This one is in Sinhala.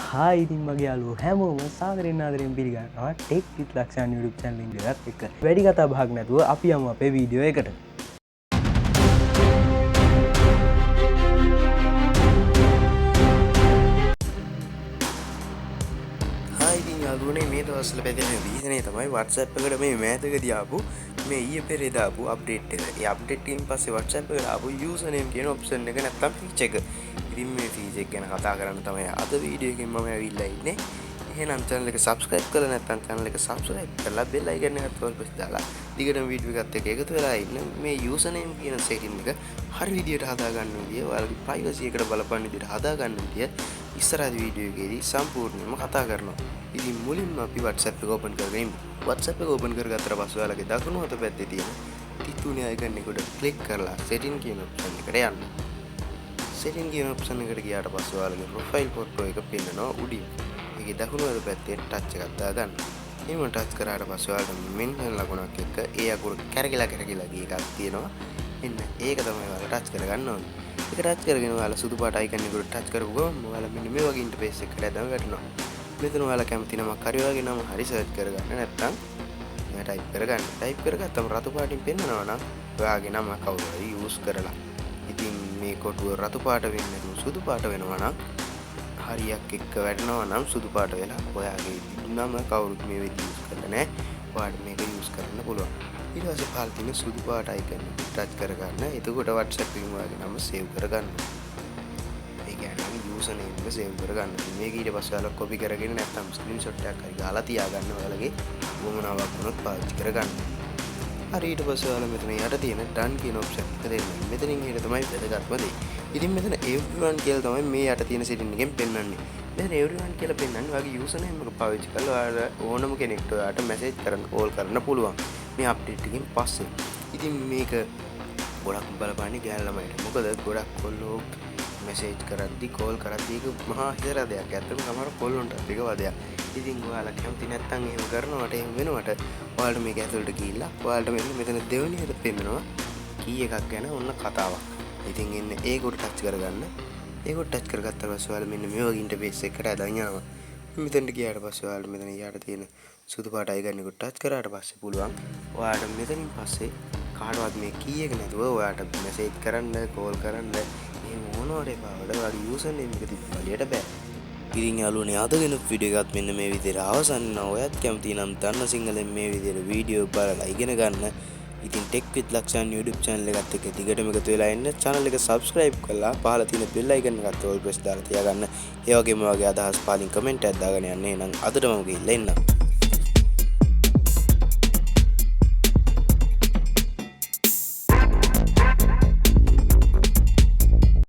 හායි ඉතින් මගේ යාළුවෝ හැමෝම සාදරයෙන් ආදරයෙන් පිළිගන්නවා ටෙක් විත් ලක්ෂණ YouTube channel එකත් එක්ක. වැඩි කතා බහක් නැතුව අපි යමු අපේ වීඩියෝ එකට. හායි ඉතින් යාළුවනේ මේ දවස්වල පැදෙන විහිදනේ තමයි WhatsApp එකට මේ මෑතකදී ආපු මේ ඊයේ පෙරේදා ආපු අප්ඩේට් එක. ඒ අප්ඩේට් එකෙන් පස්සේ WhatsApp එකට ආපු යූසර් නේම් කියන ඔප්ෂන් එක නැත්තම් ෆීචර් එක. ඉතින් මේ ෆීචර් එක ගැන කතා කරන්න තමයි අද වීඩියෝ එකෙන් මම ඇවිල්ලා ඉන්නේ. එහෙනම් channel එක subscribe කරලා නැත්නම් channel එක subscribe කරලා bell icon එකත් ඔල් ප්‍රෙස් දාලා දිගටම වීඩියෝ එකත් එක්ක එකතු වෙලා ඉන්න. මේ යූසර් නේම් කියන setting එක හරි විදියට හදා ගන්න විදිය, ඔයාලගේ privacy එකට බලපන්න විදියට හදා ගන්න විදිය ඉස්සරහදී වීඩියෝ එකේදී සම්පූර්ණයෙන්ම කතා කරනවා. ඉතින් මුලින්ම අපි WhatsApp එක open කරගෙන ඉමු. WhatsApp එක open කරගත්තට පස්සේ ඔයාලගේ දකුණු අත පැත්තේ තියෙන තිතුනේ icon එකට click කරලා setting කියන option එකට යන්න. setting කියන option එකට ගියාට පස්සේ ඔයාලගේ profile photo එක පෙන්නනවා උඩින්. ඒකේ දකුණු අත පැත්තේ touch එකක් දාගන්න. එහෙම touch කරාට පස්සේ ඔයාලට mention ලකුණක් එක්ක ඒ අකුරු කැරකිලා ගිය එකක් තියෙනවා. එන්න ඒක තමයි ඔයාලා touch කරගන්න ඕනේ. ඒක touch කරගෙන ඔයාලා සුදු පාට icon එකට touch කරපු ගමන් ඔයාලා මෙන්න මේ වගේ interface එකකට ඇදම වැටෙනවා. මෙතන ඔයාලා කැමති නමක් හරි වගේ නම හරි search කරගන්න නැත්නම් මම type කරගන්න. type කරගත්තම රතු පාටින් පෙන්නනවා නම් ඔයාගේ නම කවුරු හරි use කරලා. ඉතින් මේ කොටුව රතු පාට වෙන්නේ නැතුව සුදු පාට වෙනවා නම් හරියක් එක්ක වැටෙනවා නම් සුදු පාට වෙලා ඔයාගේ නම කවුරුත් මේ විදිහට use කරලා නැහැ. ඔයාලට මේක use කරන්න පුළුවන්. ඊට පස්සේ පහළ තියෙන සුදු පාට icon එක touch කරගන්න. එතකොට WhatsApp එකෙන් ඔයාගේ නම save කරගන්න. ඒ කියන්නේ යූසර් නේම් එක save කරගන්න. මේක ඊට පස්සේ ඔයාලා copy කරගෙන නැත්නම් screenshot එකක් හරි ගහලා තියාගන්න ඔයාලගේ වමනාවක් වුණොත් පාවිච්චි කරගන්න. හරි ඊට පස්සේ ඔයාලා මෙතන යට තියෙන done කියන option එක දෙන්න. මෙතනින් ඊට තමයි වැදගත්ම දේ. ඉතින් මෙතන everyone කියලා තමයි මේ යට තියෙන setting එකෙන් පෙන්වන්නේ. මෙතන everyone කියලා පෙන්වන්නේ ඔයාගේ යූසර් නේම් එක පාවිච්චි කරලා ඔයාලා ඕනම කෙනෙක්ට ඔයාලට message කරන්න call කරන්න පුළුවන්. මේ update එකකින් පස්සේ. ඉතින් මේක ගොඩක් බලපාන්නේ ගෑල් ළමයිට. මොකද ගොඩක් කොල්ලෝ message කරද්දි call කරද්දි ඒක මහා හිතර දෙයක්. ඇත්තටම සමහර කොල්ලොන්ට ඒක වදයක්. ඉතින් ඔයාලා කැමති නැත්නම් එහෙම කරනවට එහෙම වෙනවට ඔයාලට මේක ඇතුළට ගිහිල්ලා ඔයාලට මෙතන දෙවෙනියට පෙන්නනවා කී එකක් ගැන ඔන්න කතාවක්. ඉතින් එන්න ඒකට ටච් කරගන්න. ඒකට ටච් කරගත්තා පස්සේ ඔයාලා මෙන්න මේ වගේ ඉන්ටර්ෆේස් එකකට අදන් යනවා. මෙතනට ගියාට පස්සේ ඔයාලට මෙතන යට තියෙන සුදු පාට icon එකට ටච් කරාට පස්සේ පුළුවන් ඔයාලට මෙතනින් පස්සේ කාටවත් මේ කී එක නැතුව ඔයාලට මැසේජ් කරන්න, කෝල් කරන්න, එහෙම මොනවාරි පාවල ඔයාගේ යූසර් නේම් එක තිබ්බ බලියට බෑ. ඉතින් යාළුවනේ අද ගෙන වීඩියෝ එකත් මෙන්න මේ විදිහට අවසන් වෙනවා. ඔයත් කැමති නම් දන්න සිංහලෙන් මේ විදිහට වීඩියෝ බලලා ඉගෙන ගන්න. ඉතින් ටෙක් විත් ලක්ෂණ YouTube channel එකත් එක්ක දිගටම එකතු වෙලා ඉන්න. channel එක subscribe කරලා පහළ තියෙන bell icon එකත් all press දාලා තියාගන්න. ඒ වගේම ඔයගේ අදහස් පහලින් comment එකක් දාගෙන යන්න. එහෙනම් අදටම ගිහිල්ලා එන්න.